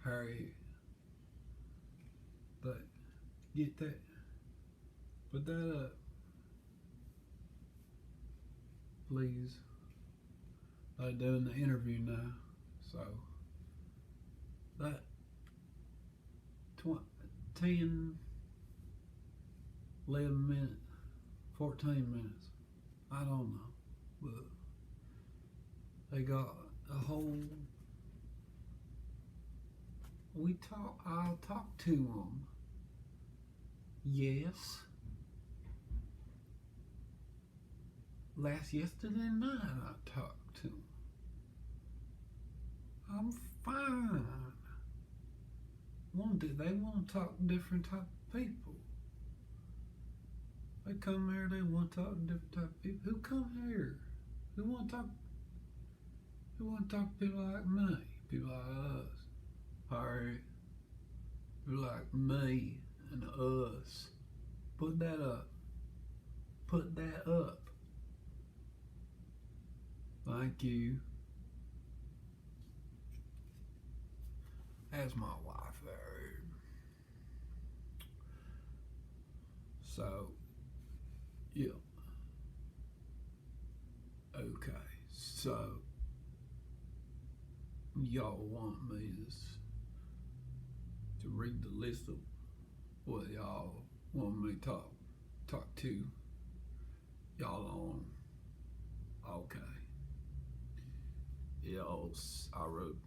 Harry, but get that, put that up, please. They're doing the interview now, so that 10, 11 minutes, 14 minutes, I don't know, but they got a whole. I'll talk to them. Yes. Yesterday night I talked to them. I'm fine. They want to talk to different type of people. They come here, they want to talk to different type of people. Who come here? Who want to talk? Who want to talk to people like me? People like us. Harry. People like me and us. Put that up. Put that up. Thank you. That's my wife there. So, yeah. Okay. So, y'all want me to read the list of what y'all want me to talk to y'all on? Okay. Y'all, I wrote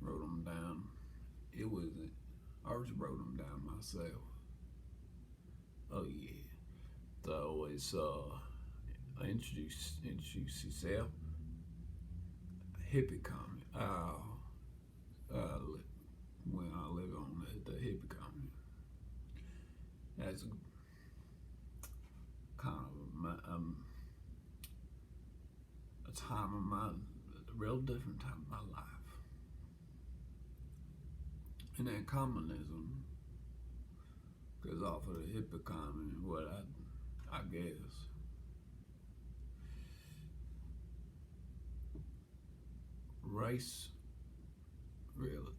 them down. It wasn't. I just wrote them down myself. Oh yeah. So it's introduce yourself. Hippie commune. When I live on the hippie commune. That's kind of a time of a real different time of my life. And then communism goes off of the hippie commune, what I guess. Race, really,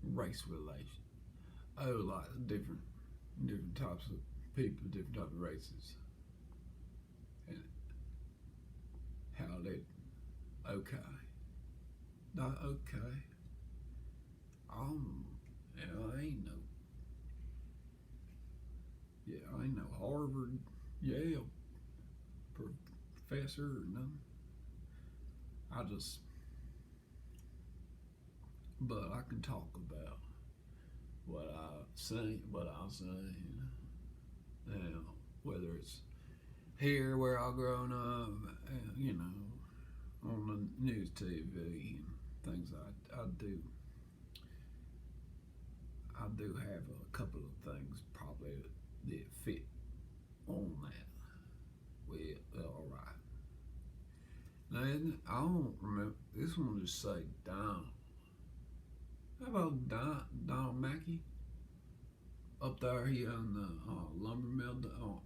race relation. Oh, like different types of people, different types of races, and how they. Okay, not okay. I ain't no. Yeah, I ain't no Harvard, Yale professor or nothing. But I can talk about what I'll say, and whether it's here where I grown up, on the news TV and things I do. I do have a couple of things probably that fit on that. Well, all right. Now, I don't remember. This one will just say Donald. How about Donald Mackey? Up there, he on the lumber mill on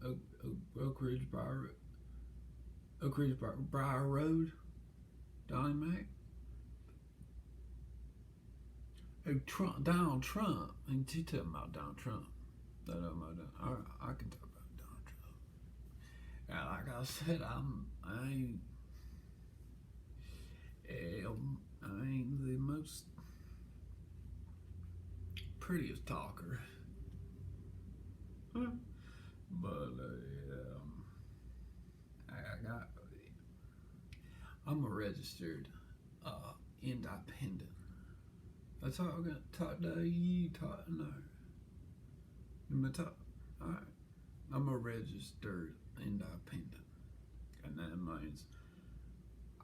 Oak Ridge Briar Road. Donnie Mack. Donald Trump. And you tell me about Donald Trump. I can talk about Donald Trump. And like I said, I ain't the most prettiest talker. But I'm a registered independent. That's all I'm gonna talk to you. No. Alright. I'm a registered independent, and that means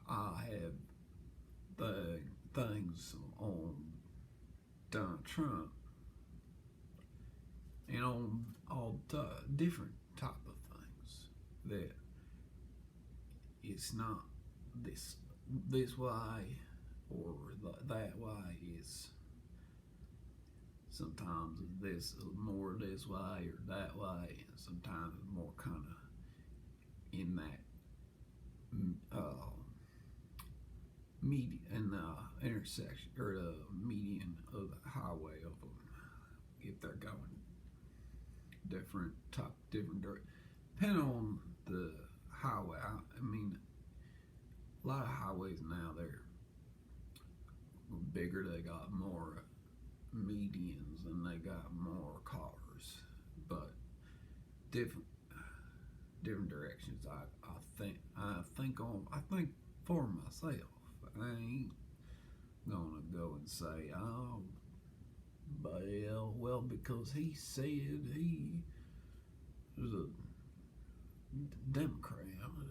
I have the things on Donald Trump and on all the different type of things that it's not this way or that way. It's sometimes this more this way or that way, and sometimes more kind of in that in the intersection or the median of the highway of them if they're going different direction. Depending on the highway, I mean, a lot of highways now they're bigger. They got more medians and they got more cars, but different directions. I think for myself. I ain't gonna go and say, oh, well, because he said he was a Democrat or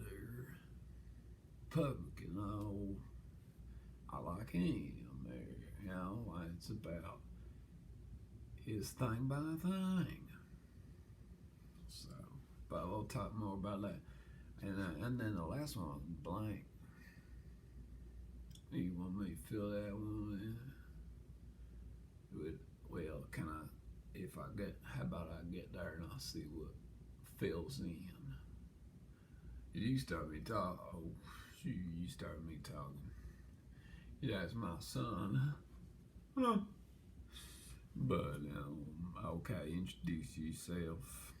Republican. Oh, I like him. It's about his thing by thing. So, but we'll talk more about that. And then the last one, blank. You want me to fill that one in? Well, can I? If I get, how about I get there and I'll see what fills in. You start me talking. Oh, shoot, you started me talking. Yeah, that's my son. Huh. But okay, introduce yourself.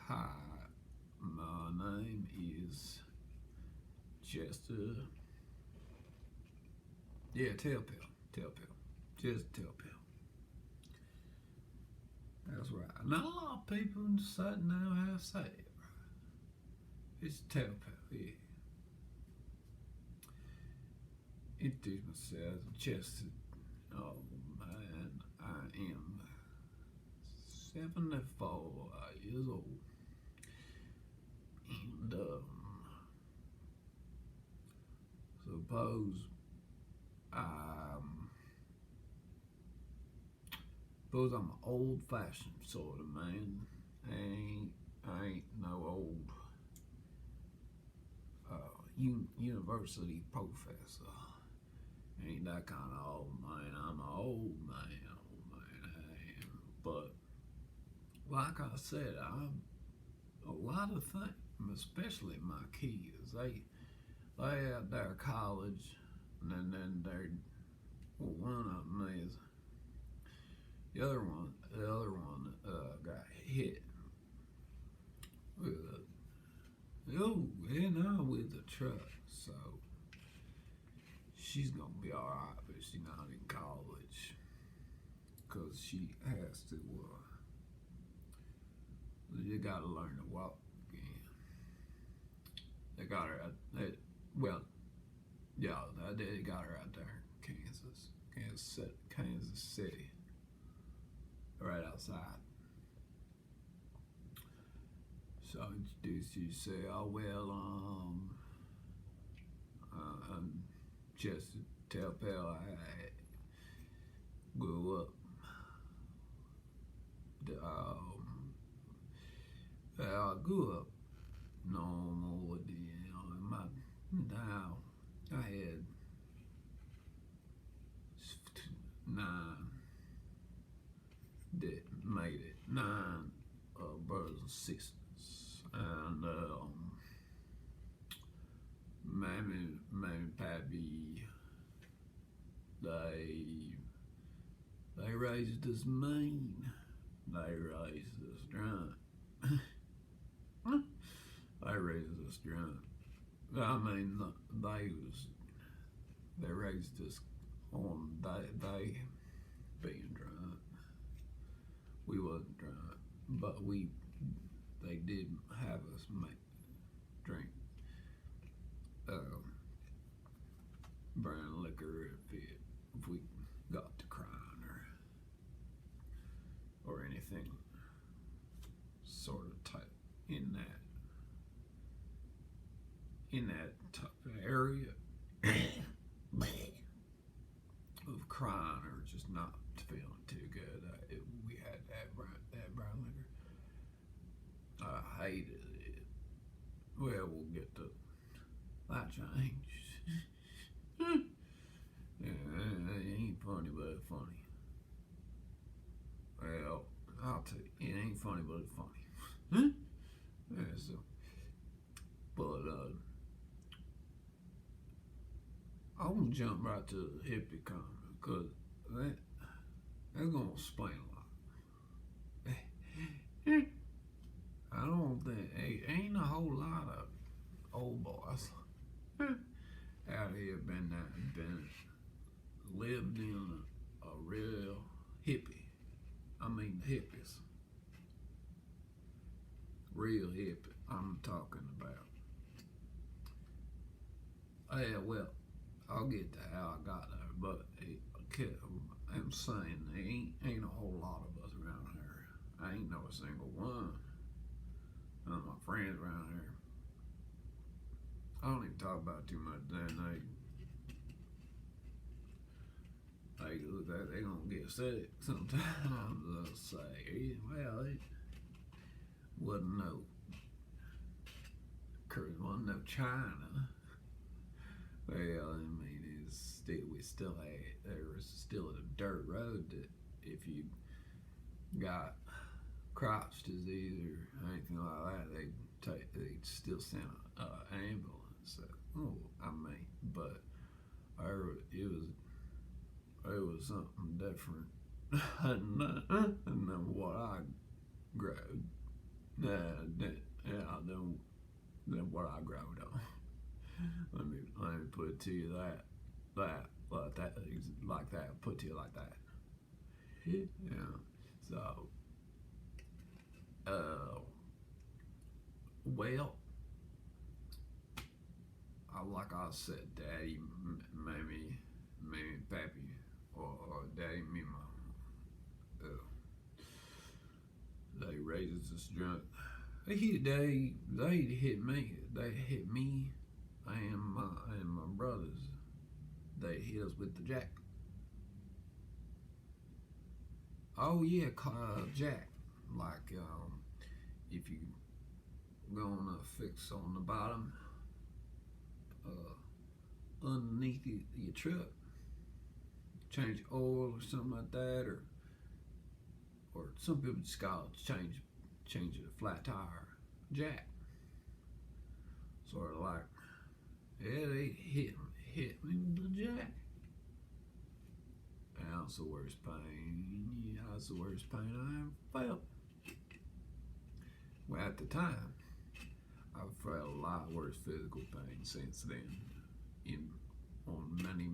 Hi, my name is Chester. Yeah, Tailpill. Just Tailpill. That's right. Not a lot of people decide now how to say it. It's Tailpill, yeah. Introduce myself, Chester. Oh man, I am 74 years old. And suppose I'm an old-fashioned sort of man. I ain't no old university professor. Ain't that kind of old man. I'm an old man. I am. But like I said, a lot of things, especially my kids, they out there college, and then they're, well, one of them is, the other one got hit with with a truck. So she's gonna be all right, but she's not in college because she has to. You gotta learn to walk again. They got her they got her out there in Kansas City, right outside. So introduce you, say, oh well, I'm just to tell Pal I grew up. I grew up normal. Now I had 9 that made it, 9 brothers and sisters, and Mammy, Pappy, they raised us mean. They raised us drunk. They raised us drunk. I mean, they raised us on they being drunk. We wasn't drunk, but they did have us drink brown liquor if we got to crying or anything sort of type in that type of area of crying or just not feeling too good. We had that brown liquor. I hated it. Well, we'll get to that changed. Yeah, it ain't funny, but it's funny. Well, I'll tell you, it ain't funny, but it's funny. Yeah, so, but I'm gonna jump right to the hippie comment because that's gonna explain a lot. I don't think ain't a whole lot of old boys out here been lived in a real hippie. I mean hippies, real hippie. I'm talking about. Yeah, well, I'll get to how I got there, but I'm saying there ain't a whole lot of us around here. I ain't know a single one. None of my friends around here. I don't even talk about too much. Then they gonna get sick sometimes. They'll say, well, it wasn't no, wasn't no China. Well, I mean, we still had, there was still a dirt road that if you got crotch disease or anything like that, they'd still send an ambulance. So, I mean, but it was something different than what I grew, than what I growed on. Let me put it to you like that. Put to you like that. Yeah. So, well, like I said, Daddy, Mammy, Pappy, or Daddy, me, Mom. They raised us drunk. They hit me. They hit me and my brothers. They hit us with the jack. Oh yeah, jack. Like if you gonna fix on the bottom, underneath your truck, change oil or something like that, or some people just call it change a flat tire jack. Sort of like, yeah, they hit me with the jack. And that's the worst pain. Yeah, that's the worst pain I ever felt. Well, at the time, I've felt a lot worse physical pain since then, on many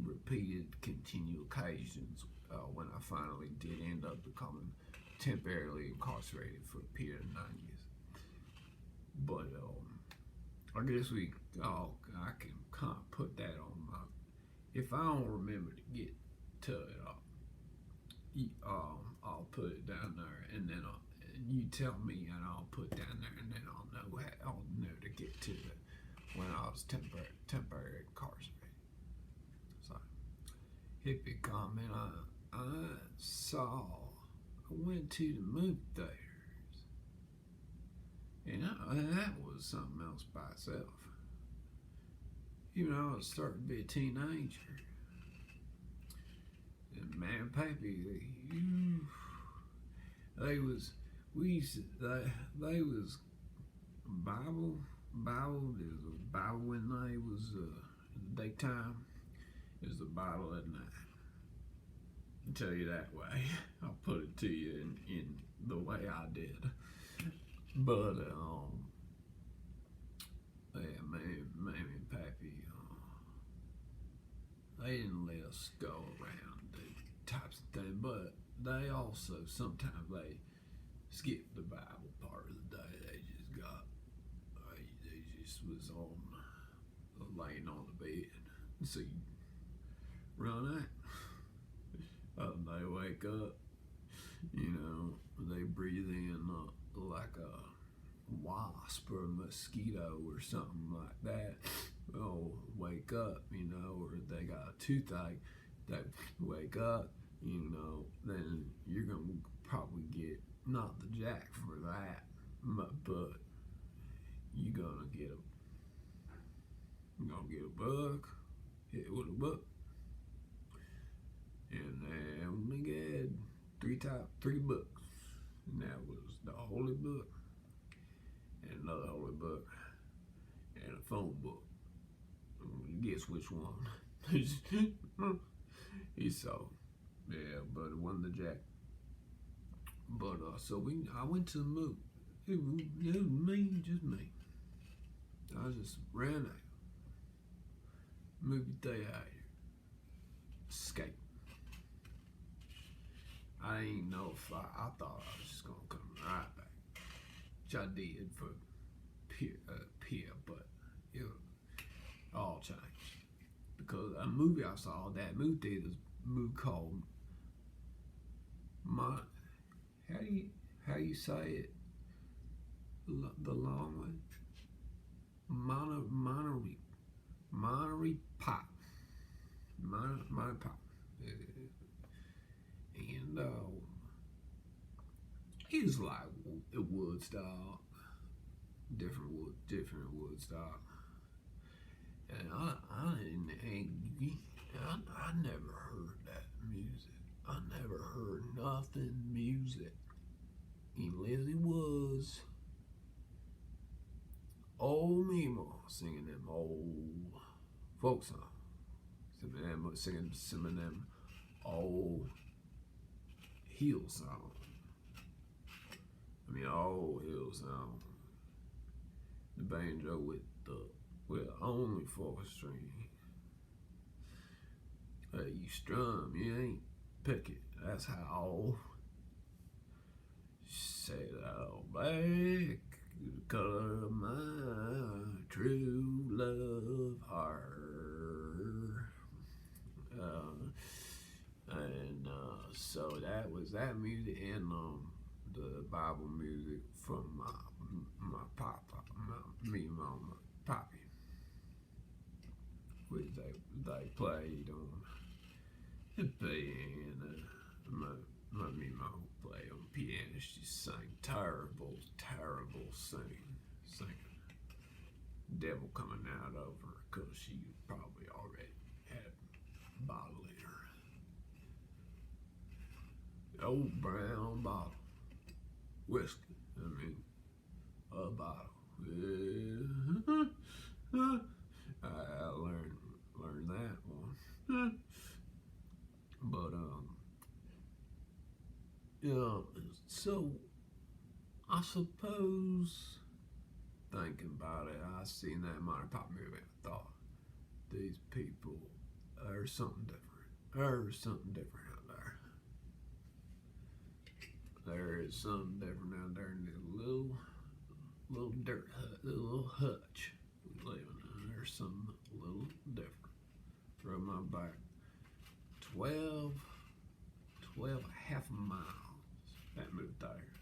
repeated, continual occasions. When I finally did end up becoming temporarily incarcerated for a period of 9 years. But I guess I can kind of put that on my. If I don't remember to get to it, I'll put it down there, and then you tell me, and I'll put down there, and then I'll know to get to it when I was temporary incarcerated. So, hippie comment. I went to the movie theaters, and that was something else by itself. Even though I was starting to be a teenager. And man, Pappy, they was Bible. There's a Bible when they was in the daytime. There's a Bible at night. I'll tell you that way. I'll put it to you in the way I did. But yeah, Mammy and Pappy, they didn't let us go around the types of things, but they also sometimes they skipped the Bible part of the day. They just was laying on the bed. So you run out. They wake up, they breathe in like a wasp or a mosquito or something like that. They'll wake up, or they got a toothache. They wake up, then you're gonna probably get not the jack for that, but you're gonna get a buck, hit with a buck. And they only had three books. And that was the Holy Book, and another Holy Book, and a phone book. When you guess which one. He saw. Yeah, but it wasn't the jack. But so I went to the movie. It was me, just me. I just ran out. Movie day out here. Escape. I ain't know if I thought I was just gonna come right back, which I did for Pierre, but it all changed because a movie I saw that movie theater's movie called my how you say it the long way Monterey Pop Monterey Pop and it's like Woodstock, different Woodstock, and I never heard that music. I never heard nothing music unless it was old Mima singing them old folk songs, singing some of them old hill songs. I mean, old hill songs. The banjo with only 4 string. You strum, you ain't pick it. That's how. Say that back, the color of my true love heart. So that was that music and the Bible music from my papa, me and my poppy, which they played on the piano. My mom played on piano. She sang terrible singing. Devil coming out of her because she probably already had a bottle in her. Old brown bottle. Whiskey. I mean, a bottle. Yeah. I learned that one. But yeah. So I suppose thinking about it, I seen that Monty Pop movie. I thought these people, there's something different. There's something different out there. There is something different out there in this little dirt hut, little hutch we live in. There's something a little different. Throw my back 12 and a half miles. That moved there.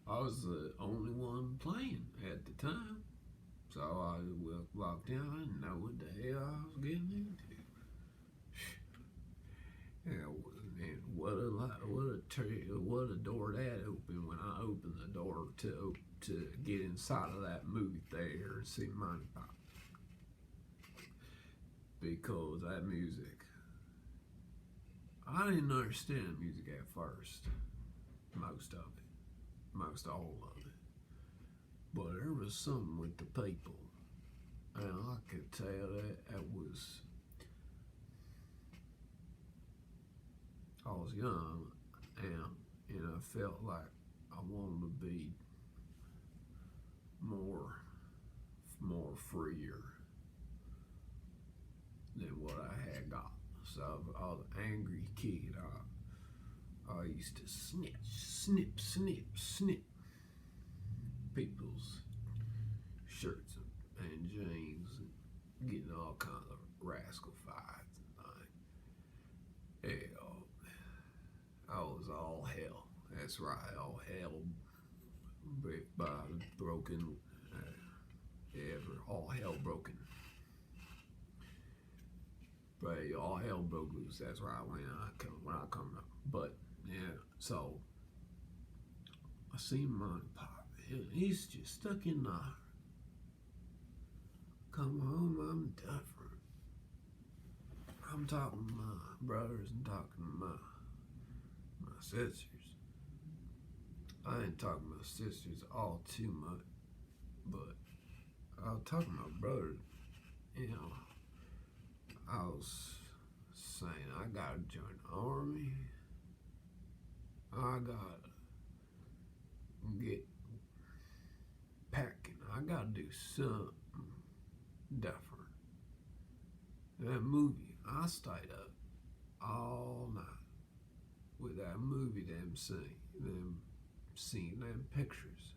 I was the only one playing at the time, so I walked in. I didn't know what the hell I was getting into. And what a door that opened when I opened the door to get inside of that movie theater and see Monty Pop. Because that music, I didn't understand music at first, most all of it. But there was something with the people, and I could tell that was, I was young, and I felt like I wanted to be more freer than what I had got. So I was an angry kid. I used to snip people's shirts and jeans and getting all kinds of rascal fights and things. Hell, I was all hell. That's right, all hell. Broken. All hell broken. But all hell broke loose. That's right when I come up. But yeah, so I seen Monty Pop. He's just stuck in the come home. I'm different. I'm talking to my brothers and talking to my sisters. I ain't talking to my sisters all too much, but I was talking to my brother, you know, I was saying I gotta join the army. I gotta get packing. I gotta do something different. That movie, I stayed up all night with that movie, them seeing them pictures.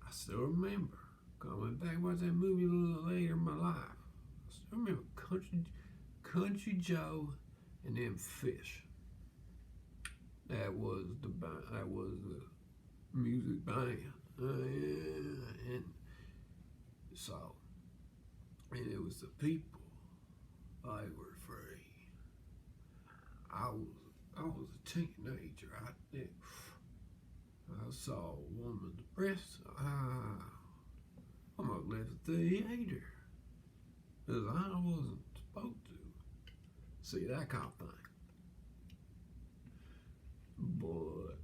I still remember. Cause I went back and watched that movie a little later in my life. I still remember Country Joe and them fish. That was the music band. And so, and it was the people. They were free. I was a teenager. I saw a woman's breasts. I almost left the theater because I wasn't supposed to see that kind of thing. But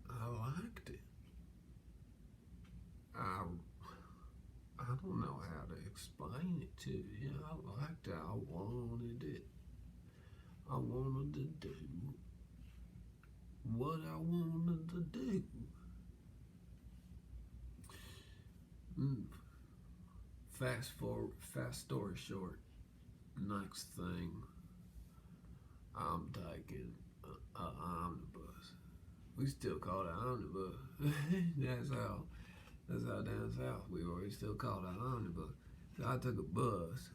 I liked it. I don't know how to explain it to you. I liked it. I wanted it. I wanted to do what I wanted to do. Fast story short, next thing, I'm taking an omnibus. We still call it an omnibus. That's how down south we still call it an omnibus. So I took a bus,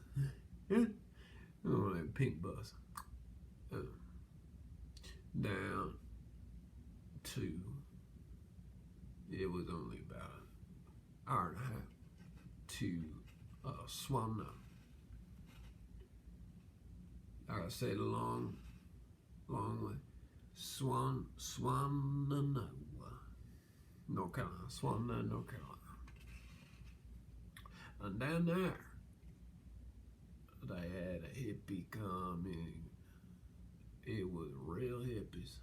a pink bus, down to, it was only about an hour and a half to Swanno. Like I said, a long way. Swannanoa, North Carolina. Swanno, North Carolina. And down there, they had a hippie coming. It was real hippies.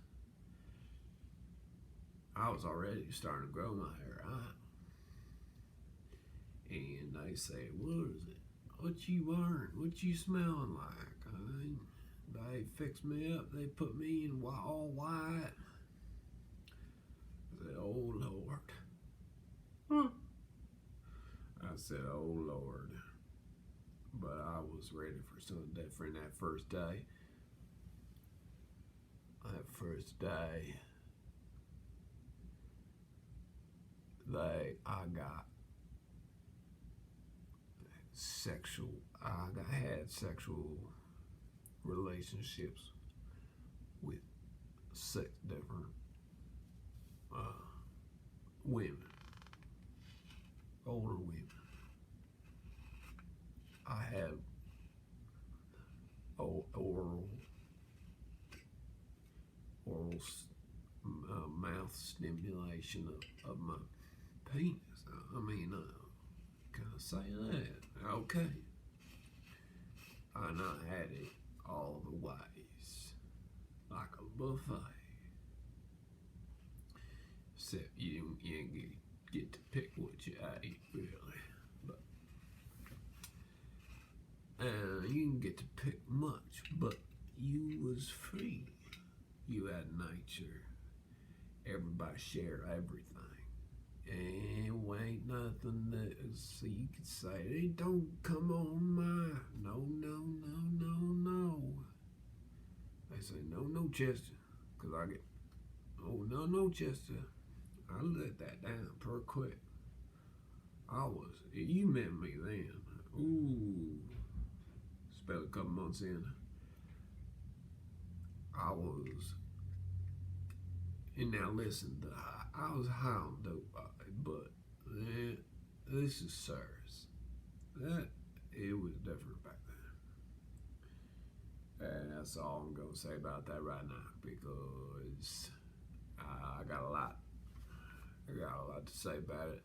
I was already starting to grow my hair out. And they said, what is it? What you wearing? What you smelling like? I mean, they fixed me up. They put me in all white. I said, oh Lord. I said, oh Lord. But I was ready for something different that first day. I had sexual relationships with 6 different women, older women. I had oral mouth stimulation of my penis. I mean, can I say that? Okay. And I had it all the ways, like a buffet. Except you didn't get to pick what you ate, really. But you didn't get to pick much, but you was free. You had nature. Everybody shared everything. And ain't nothing that so you could say, they don't come on my. No. They say, no, Chester. Because I get, oh, no, Chester. I let that down pretty quick. You met me then. Ooh. Spent a couple months in. And now listen, I was high on dope, but this is serious. It was different back then. And that's all I'm gonna say about that right now, because I got a lot to say about it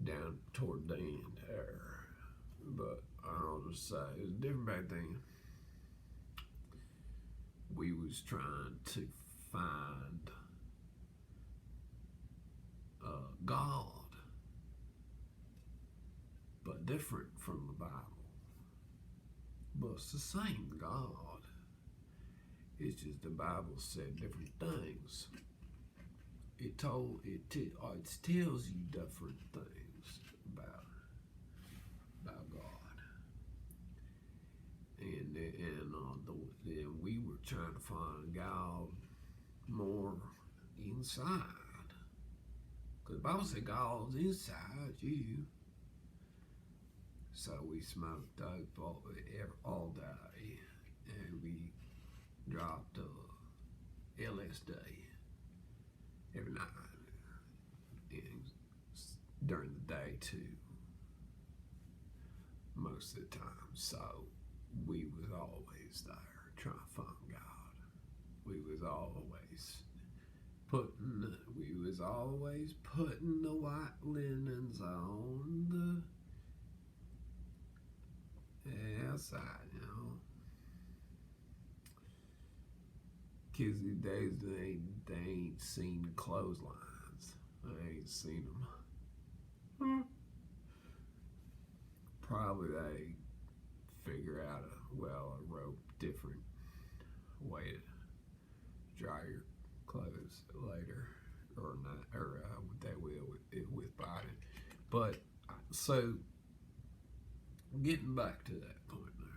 down toward the end there. But I'll just say it was different back then. We was trying to find God different from the Bible. But it's the same God. It's just the Bible said different things. It tells you different things about God. And then we were trying to find God more inside. Because the Bible said God's inside you. So we smoked dope all day, and we dropped LSD every night, and during the day too, most of the time. So we was always there trying to find God. We was always putting the white linens on the outside, you know. Kids these days, they ain't seen clotheslines. They ain't seen them. Probably they figure out a rope different way to dry your clothes later, or not, or they will with body. But so getting back to that point there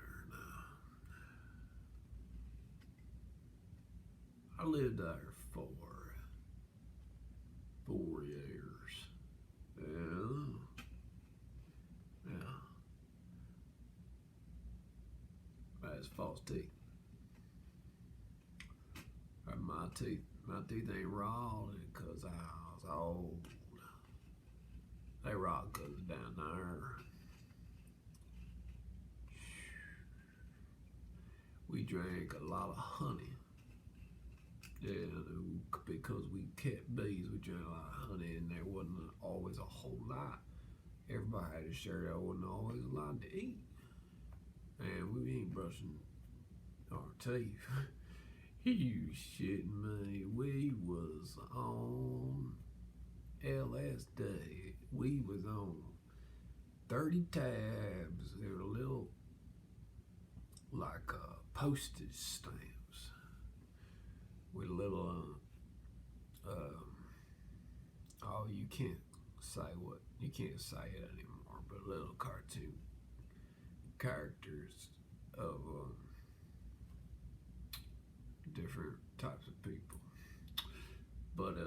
now, I lived there for 4 years. Yeah. That's false teeth. My teeth ain't raw because I was old. They raw because it's down there. We drank a lot of honey. Yeah, because we kept bees, we drank a lot of honey, and there wasn't always a whole lot. Everybody had to share. There wasn't always a lot to eat, and we ain't brushing our teeth. You shitting me? We was on LSD. We was on 30 tabs. They were little like postage stamps with little oh, you can't say it anymore, but little cartoon characters of different types of people. But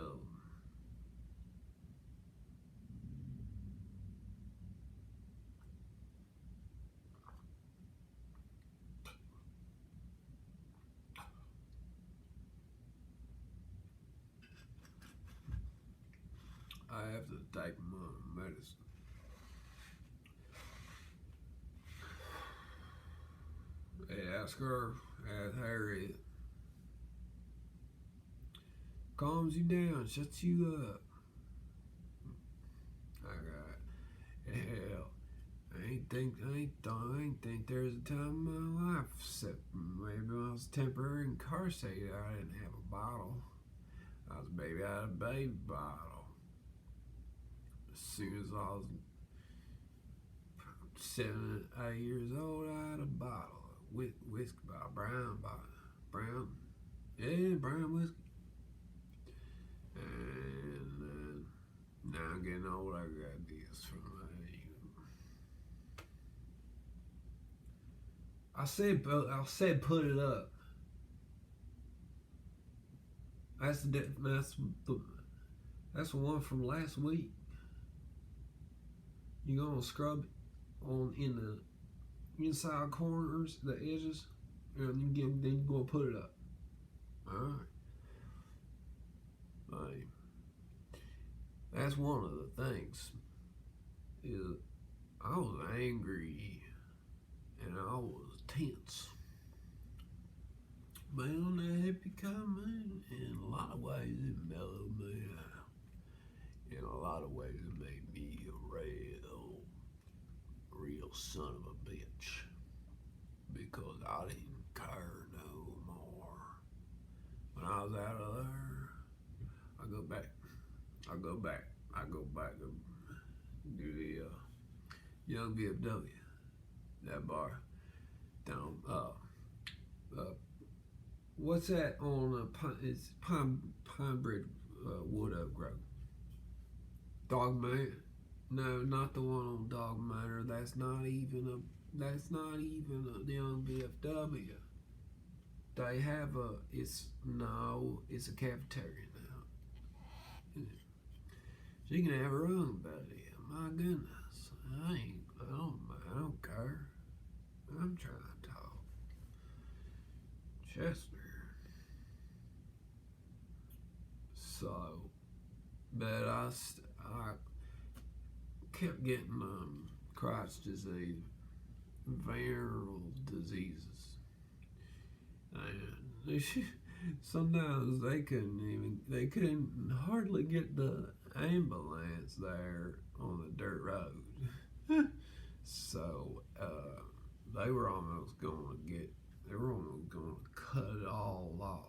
I have to take my medicine. Ask Harriet. Calms you down, shuts you up. Hell, I ain't think there's a time in my life, except maybe when I was temporarily incarcerated, I didn't have a bottle. I was a baby out of a baby bottle. As soon as I was 7, 8 years old, I had a bottle. Whiskey bottle, brown whiskey. And now I'm getting old, I got this from I said put it up. That's the one from last week. You gonna scrub it on in the inside corners, the edges, and then you gonna put it up. All right. That's one of the things. Is I was angry and I was tense. But on that hippie comment, in a lot of ways it mellowed me out. In a lot of ways it made me a real son of a bitch. Because I didn't care no more. When I was out of there, I go back and do young VFW. That bar down. What's that on? It's Pinebridge Wood Oak Road. Dog Man. No, not the one on Dog Manor. That's not even a young VFW. They have it's a cafeteria now. She can have her own, buddy. My goodness, I don't care. I'm trying to talk. Chester. So, but I kept getting Crohn's disease, viral diseases, and sometimes they couldn't hardly get the ambulance there on the dirt road. So they were almost going to cut it all off.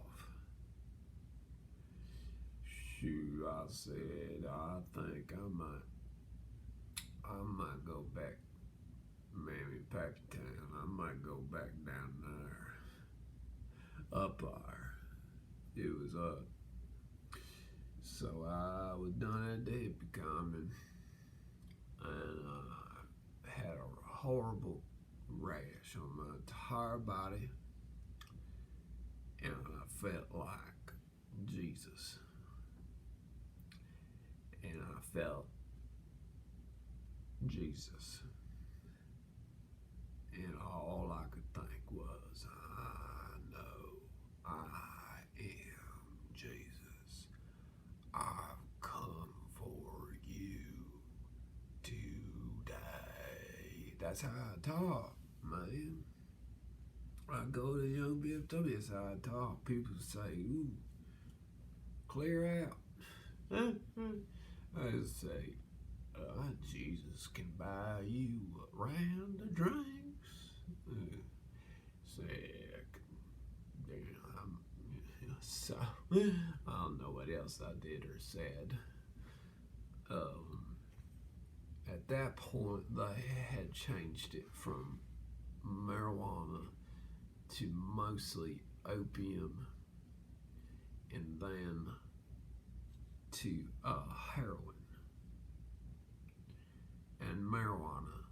Shoot, I said, I think I might go back, Mammy Pappy Town. I might go back down there, up there. It was up. So I was done at the hippie common, and had a horrible rash on my entire body, and I felt like Jesus. And I felt Jesus. And all I could think was, I know I am Jesus. I've come for you today. That's how I talk, man. I go to young VFW, that's how I talk. People say, ooh, clear out. I just say, Jesus can buy you a round of drinks. So, I don't know what else I did or said. At that point, they had changed it from marijuana to mostly opium, and then to heroin and marijuana,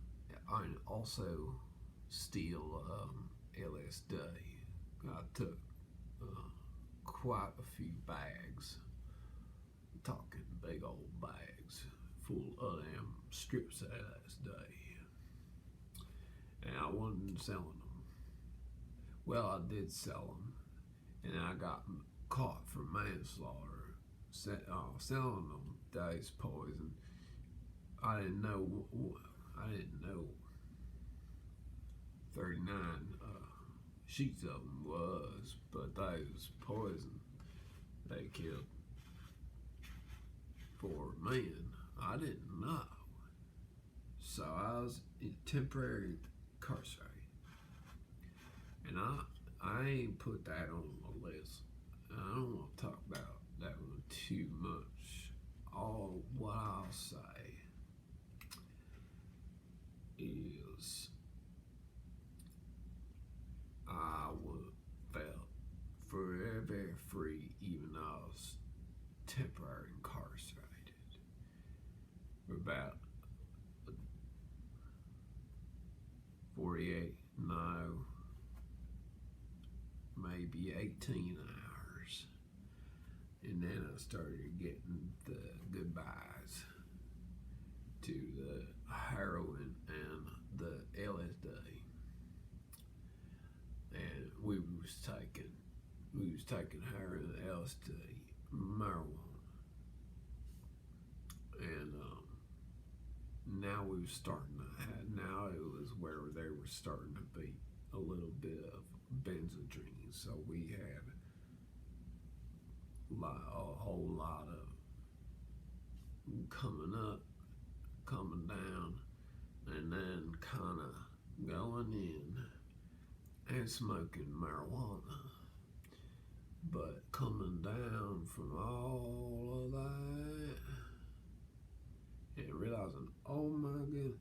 and also still LSD. I took quite a few bags, talking big old bags full of them strips of LSD, and I wasn't selling them. Well, I did sell them, and I got caught for manslaughter. Selling them day's poison. I didn't know 39 sheets of them was, but they was poison. They killed 4 men. I didn't know. So I was temporarily incarcerated. And I ain't put that on the list. I don't want to talk about that one too much. All what I'll say is I felt very, very free, even though I was temporarily incarcerated for about 48, no, maybe 18 hours. And then I started getting the goodbyes to the heroin and the LSD. And we was taking heroin and LSD, marijuana. And now we was now it was where they were starting to be a little bit of benzodrine. So we had a whole lot of coming up, coming down, and then kind of going in and smoking marijuana. But coming down from all of that and realizing, oh my goodness,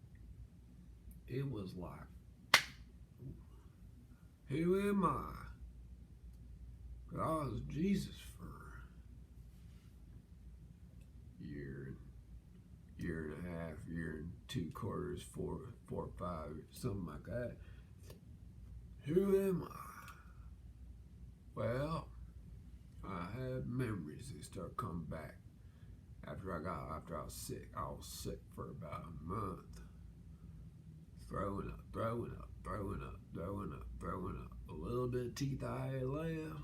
was like, who am I? But I was Jesus for a year and a half, year and 2/4, four, 5, something like that. Who am I? Well, I had memories that start coming back after I was sick. I was sick for about a month. Throwing up. A little bit of teeth I had left.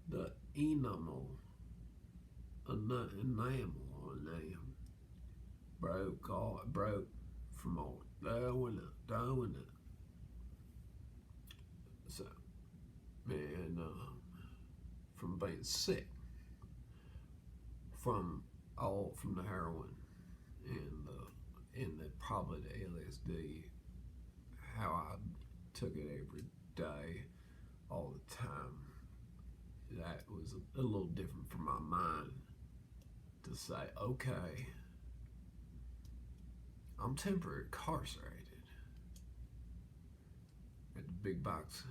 The enamel on them broke from all throwing up. So, man, from being sick, from the heroin and probably the LSD, how I took it every day, all the time. That was a little different for my mind to say, okay, I'm temporarily incarcerated at the big box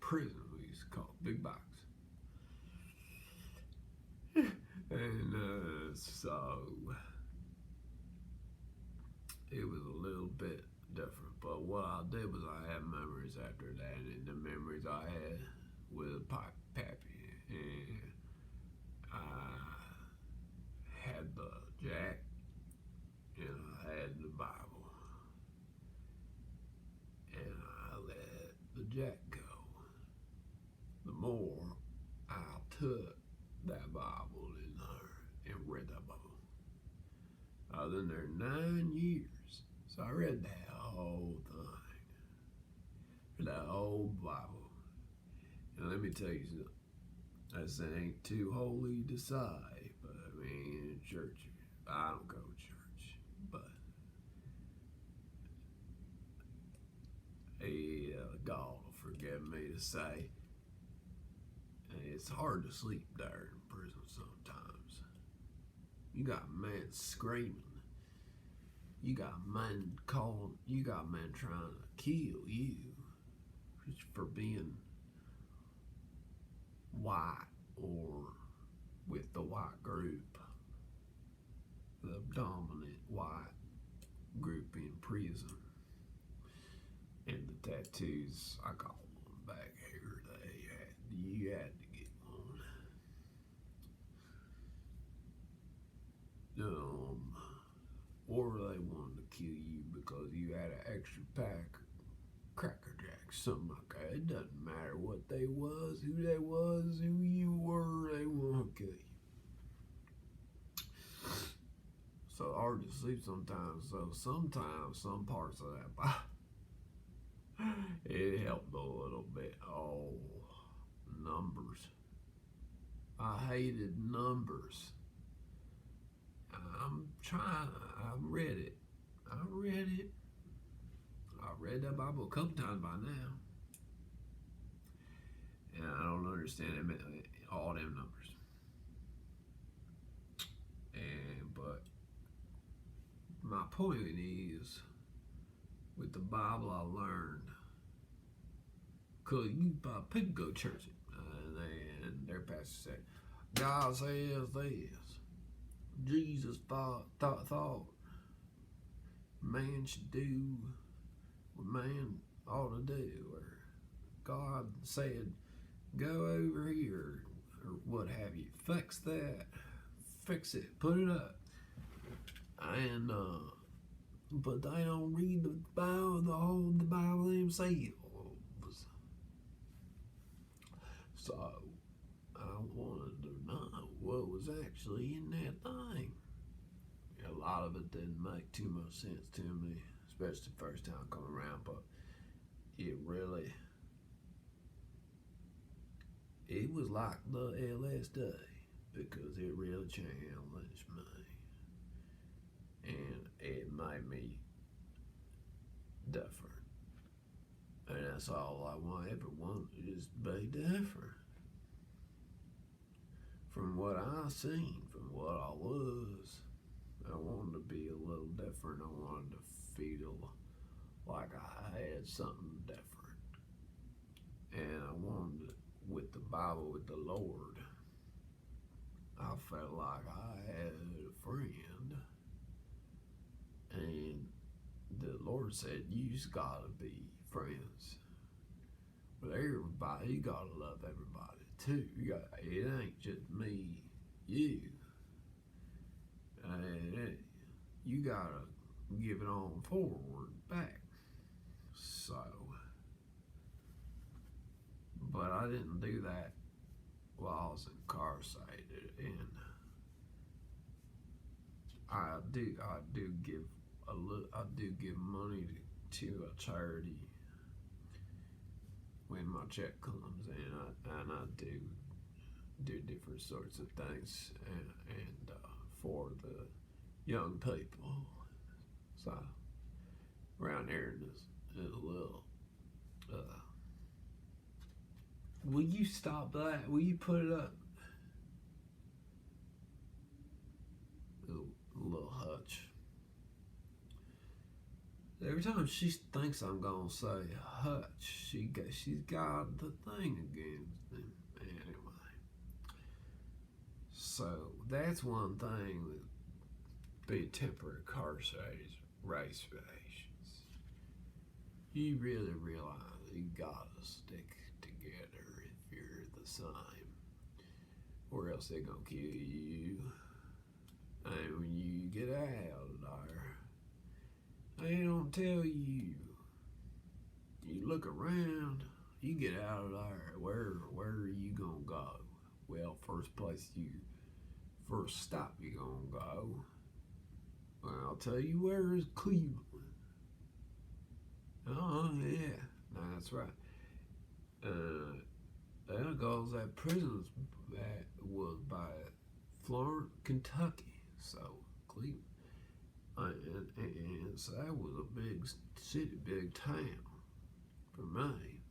prison, we used to call it, big box. And so it was a little bit different, but what I did was I had memories after that, and the memories I had with Pappy, and I had the jack, and I had the Bible, and I let the jack go. The more I took that Bible in there and read that Bible, I was in there 9 years. So I read that whole thing, that whole Bible. And let me tell you something, that ain't too holy to say, but I mean, in church, I don't go to church, but God will forgive me to say, it's hard to sleep there in prison sometimes. You got men screaming. You got men calling. You got men trying to kill you just for being white or with the white group, the dominant white group in prison. And the tattoos, I call them back here. You had to get one. Or they wanted to kill you because you had an extra pack of Cracker Jacks, something like that. It doesn't matter what they was, who you were, they want to kill you. So hard to sleep sometimes. So sometimes some parts of that it helped a little bit. Oh, numbers. I hated numbers. I read that Bible a couple times by now. And I don't understand all them numbers. But my point is, with the Bible I learned, because people go to church and their pastor said, God says this. Jesus thought man should do what man ought to do, or God said go over here, or what have you, fix it, put it up. And but they don't read the Bible, the Bible themselves. So I wanted to know what was actually in that thing. A lot of it didn't make too much sense to me, especially the first time coming around, but it was like the LSD, because it really challenged me, and it made me different. And that's all I ever wanted, is to be different from what I seen, from what I was. I wanted to be a little different. I wanted to feel like I had something different. And I wanted to, with the Bible, with the Lord, I felt like I had a friend. And the Lord said, you just gotta be friends with everybody. You gotta love everybody too. It ain't just me, you. You gotta give it on forward back. So, but I didn't do that while I was incarcerated, and I do give I do give money to a charity when my check comes in, and I do different sorts of things, and for the young people. So around here is a little. Will you stop that? Will you put it up? A little hutch. Every time she thinks I'm gonna say hutch, she's got the thing against him. Anyway, so that's one thing with being temporary incarcerated race relations. You really realize you gotta stick together if you're the same, or else they're gonna kill you. And when you get out of there, they don't tell you. You look around, you get out of there, where are you gonna go? Well, first stop you gonna go. Well, I'll tell you where is Cleveland. Oh yeah, that's right. Because that prison that was by Florence, Kentucky, so Cleveland. And so that was a big city, big town for me.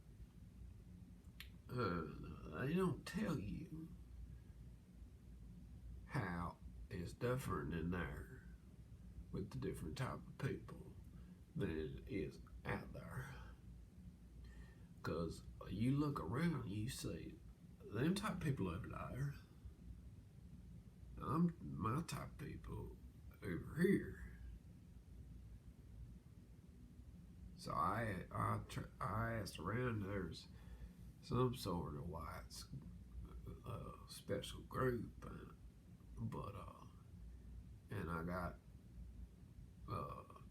They don't tell you how it's different in there with the different type of people than it is out there. Because you look around, you see them type of people over there. I'm my type of people over here. So I asked around. There's some sort of white special group, but and I got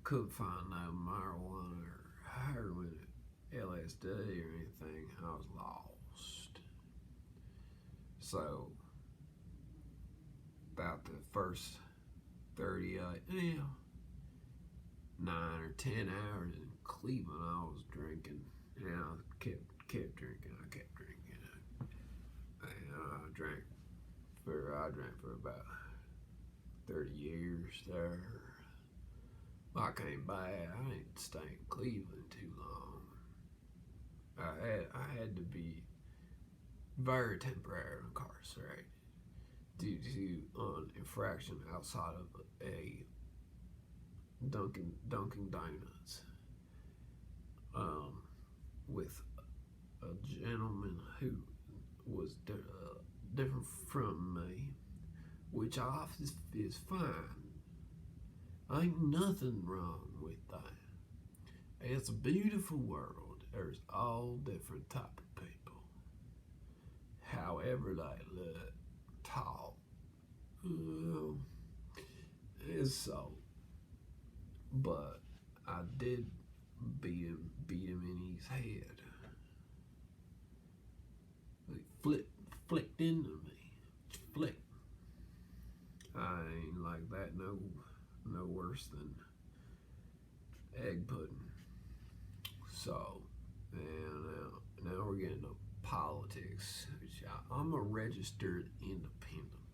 couldn't find no marijuana or heroin, LSD or anything. I was lost. So about the first 9 or 10 hours in Cleveland, I was drinking, and I kept drinking. I kept drinking, and I drank for about 30 years there. I came back. I didn't stay in Cleveland too long. I had to be very temporarily incarcerated due to an infraction outside of a Dunkin' Donuts with a gentleman who was different from me, which is fine. Ain't nothing wrong with that. It's a beautiful world. There's all different type of people. However they look, talk, it's so. But I did beat him in his head. He flicked into me. Flick. I ain't like that no worse than egg pudding. So, and now we're getting to politics. I'm a registered independent.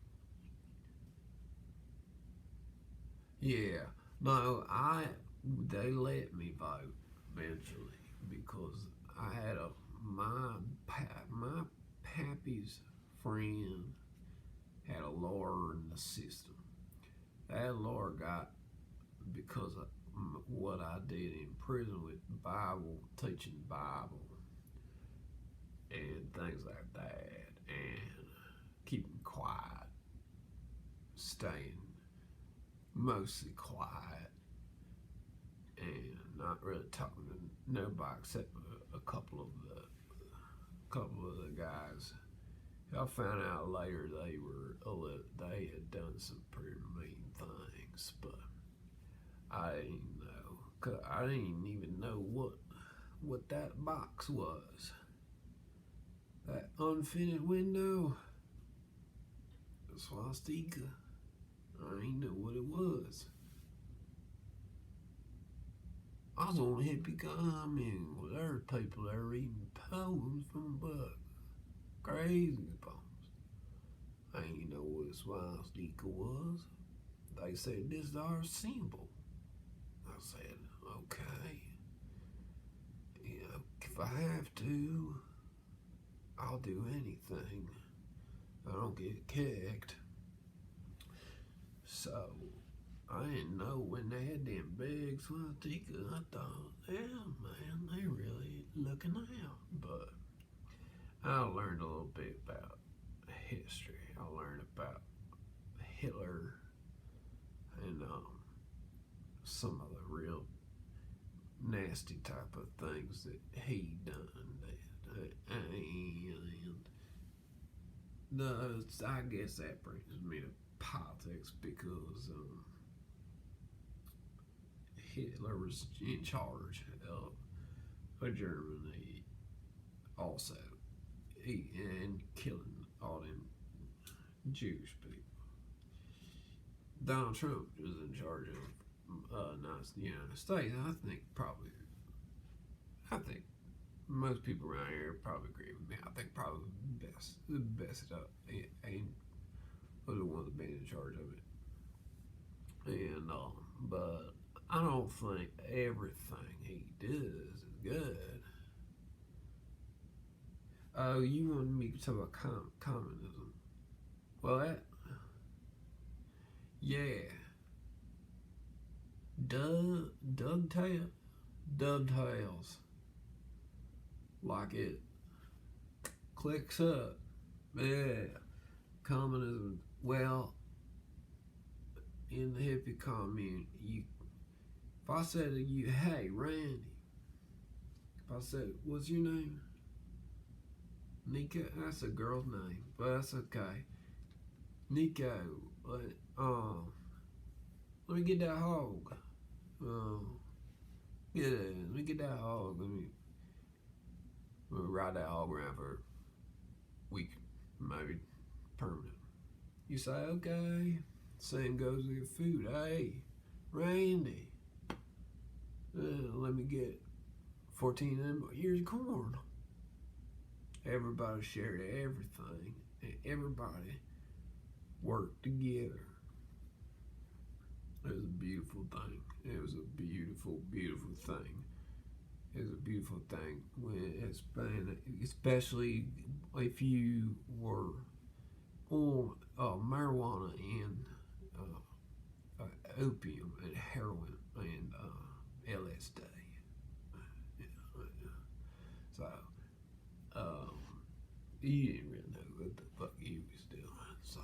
Yeah, no, they let me vote eventually because I had my pappy's friend had a lawyer in the system. that Lord got because of what I did in prison with Bible, teaching Bible and things like that, and keeping quiet, staying mostly quiet, and not really talking to nobody except a couple of the guys. I found out later they had done some pretty mean things, but I didn't know, 'cause I didn't even know what that box was. That unfinished window, the swastika. I didn't know what it was. I was on a hippie comment with other people that were reading poems from a book. Crazy poems. I didn't know what a swastika was. They said, this is our symbol. I said, okay. Yeah, if I have to, I'll do anything. I don't get kicked. So, I didn't know when they had them big swastikas. I thought, yeah, man, they really looking out. But I learned a little bit about history. I learned about Hitler and some of the real nasty type of things that he done. I guess that brings me to politics because Hitler was in charge of Germany also, and killing all them Jewish people. Donald Trump was in charge of the United States. I think most people around here probably agree with me. I think probably the best and was the one that's been in charge of it. And but I don't think everything he does is good. Oh, you wanted me to talk about communism? Well, yeah, dovetails like it clicks up. Yeah, communism. Well, in the hippie commune, if I said to you, hey, Randy, if I said, what's your name? Nico, that's a girl's name, but that's okay. Nico, let me get that hog. Let me get that hog. Let me ride that hog around for a week, maybe permanent. You say, okay. Same goes with food. Hey, Randy, let me get 14 of them ears of corn. Everybody shared everything, and everybody worked together. It was a beautiful thing. It was a beautiful, beautiful thing. It was a beautiful thing when it's been, especially if you were on marijuana and opium and heroin and LSD. So, you didn't really know what the fuck you was doing. So,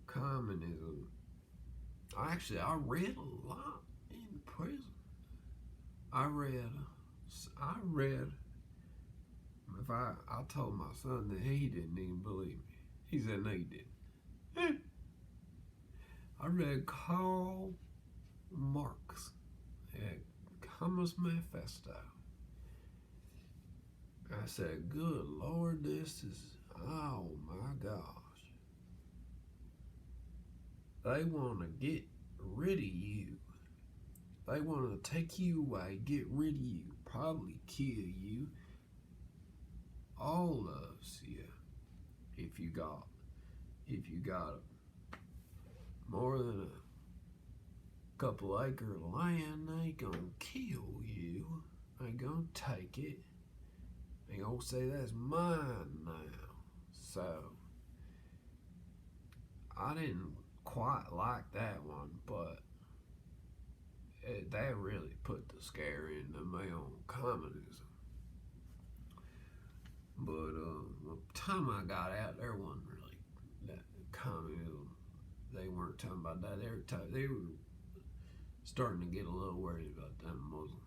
communism. I read a lot in prison. I told my son that he didn't even believe me. He said, no, you didn't. I read Karl Marx, Communist Manifesto. I said, good Lord, oh my gosh. They want to get rid of you. They want to take you away, get rid of you, probably kill you. All of us, yeah. If you got more than a couple acre of land, they gonna kill you. They gonna take it. They gonna say that's mine now. So I didn't quite like that one, but that really put the scare into me on communism. But the time I got out, there wasn't really that communism. They weren't talking about that. They were starting to get a little worried about that Muslim.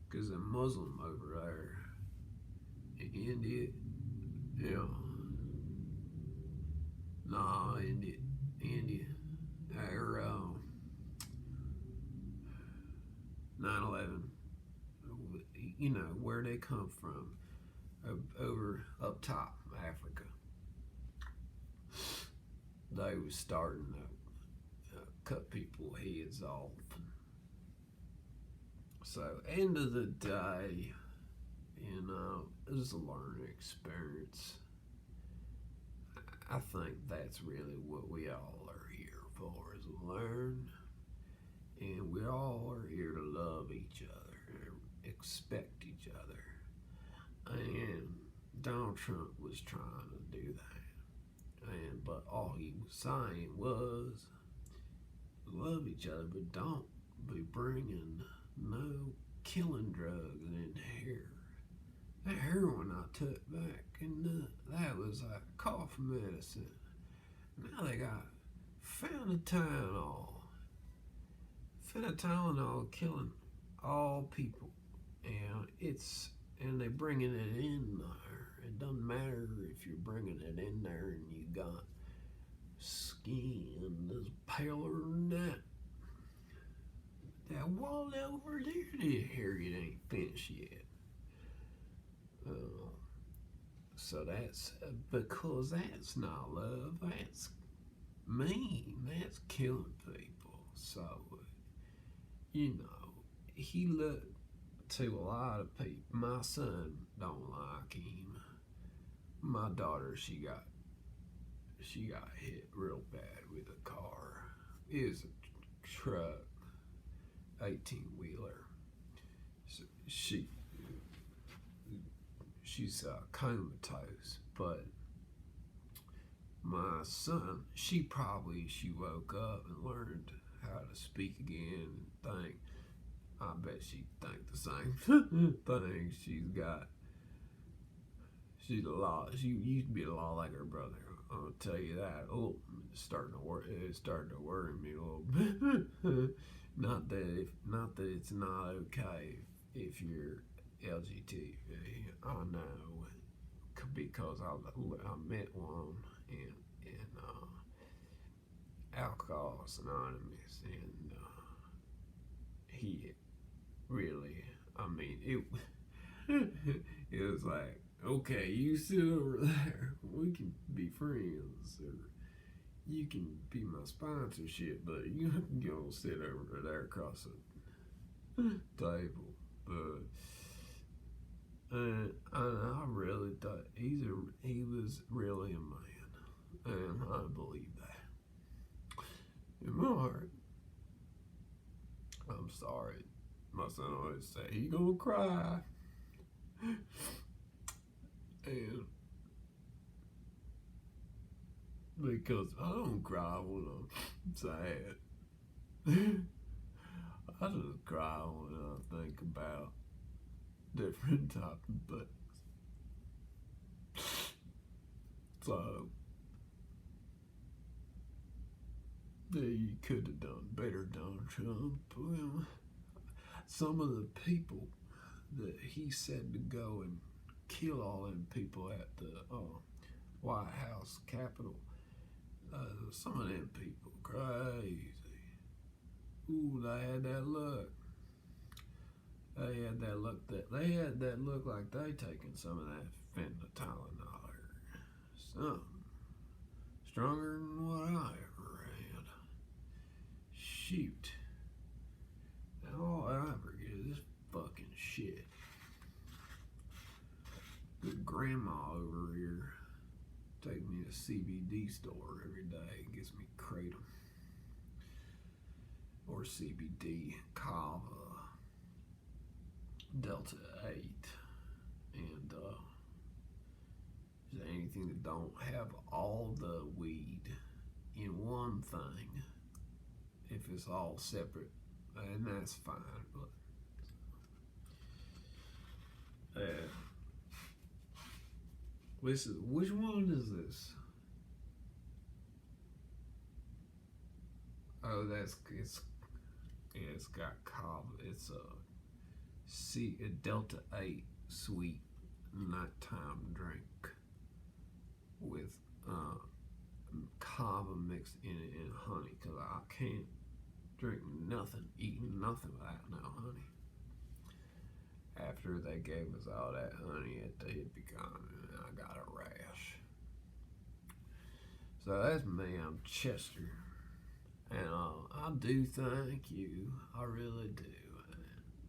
Because the Muslim over there in India, no, India, or 9/11, where they come from, over up top, Africa. They was starting to cut people heads off. So, end of the day, it was a learning experience. I think that's really what we all are here for, is learn. And we all are here to love each other, expect each other. And Donald Trump was trying to do that. But all he was saying was, love each other, but don't be bringing no killing drugs in here. That heroin I took back, and that was like cough medicine. Now they got fentanyl. Fentanyl killing all people, and they bringing it in there. It doesn't matter if you're bringing it in there and you got skin that's paler than that. That wall over there, it ain't finished yet. So that's because that's not love. That's mean. That's killing people. So, he looked to a lot of people. My son don't like him. My daughter, she got hit real bad with a car. It was a truck, 18-wheeler. So she's comatose, but my son, she woke up and learned how to speak again and think. I bet she think the same thing. She's a lot. She used to be a lot like her brother. I'll tell you that. Oh, it's starting to worry me a little bit. Not that it's not okay if you're LGBT. I know, because I met one in Alcoholics Anonymous, and he really, it was like, okay, you sit over there, we can be friends, or you can be my sponsorship, but you have to go sit over there across the table. But I really thought he was really a man, and I believe that in my heart. I'm sorry. My son always say he gonna cry, and because I don't cry when I'm sad. I just cry when I think about different types of books. So, you could have done better, Donald Trump. Well, some of the people that he said to go and kill all them people at the White House Capitol, some of them people crazy. Ooh, they had that look. They had that look like they taking some of that fentanyl or something stronger than what I ever had. Shoot. All I ever get is this fucking shit. Good grandma over here take me to CBD store every day, gets me kratom or CBD, Kava, Delta 8, and anything that don't have all the weed in one thing. If it's all separate, and that's fine. But which one is this? Oh, it's got cob. It's a Delta 8 sweet nighttime drink with kava mixed in it and honey, because I can't eat nothing without no honey. After they gave us all that honey at the hippie con, I got a rash. So that's me. I'm Chester, and I do thank you. I really do,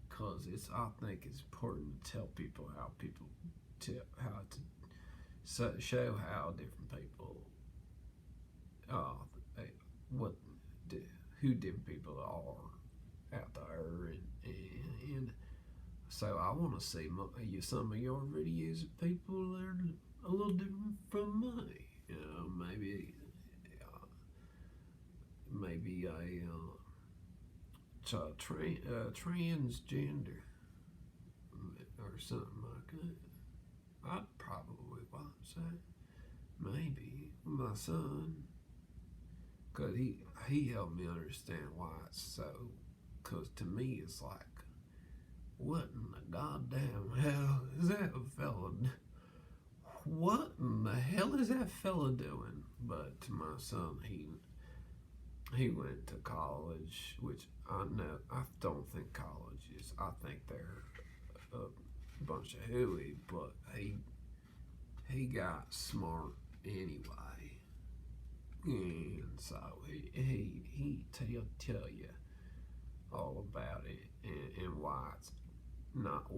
because I think it's important to tell people how to show how different people, who different people are out there, and so I want to see some of your videos of people that are a little different from me. Maybe transgender or something like that. I'd probably watch that. Maybe my son, cause he helped me understand why it's so. Cause to me it's like, what in the goddamn hell is that fella? What in the hell is that fella doing? But to my son, he went to college, which I don't think college is. I think they're a bunch of hooey, but he got smart anyway, and so he tell you all about it and why it's not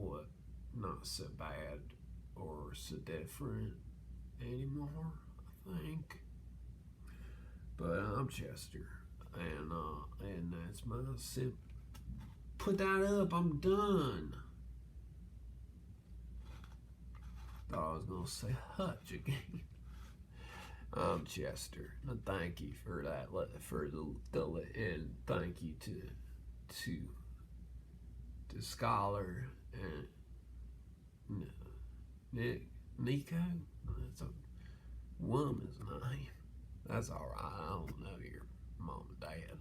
so bad or so different anymore, I think. But I'm Chester, and that's my sip. Put that up. I'm done. Thought I was gonna say hutch again. I'm Chester, and thank you for that. And thank you to Scholar and Nico. That's a woman's name. That's all right. I don't know your mom and dad.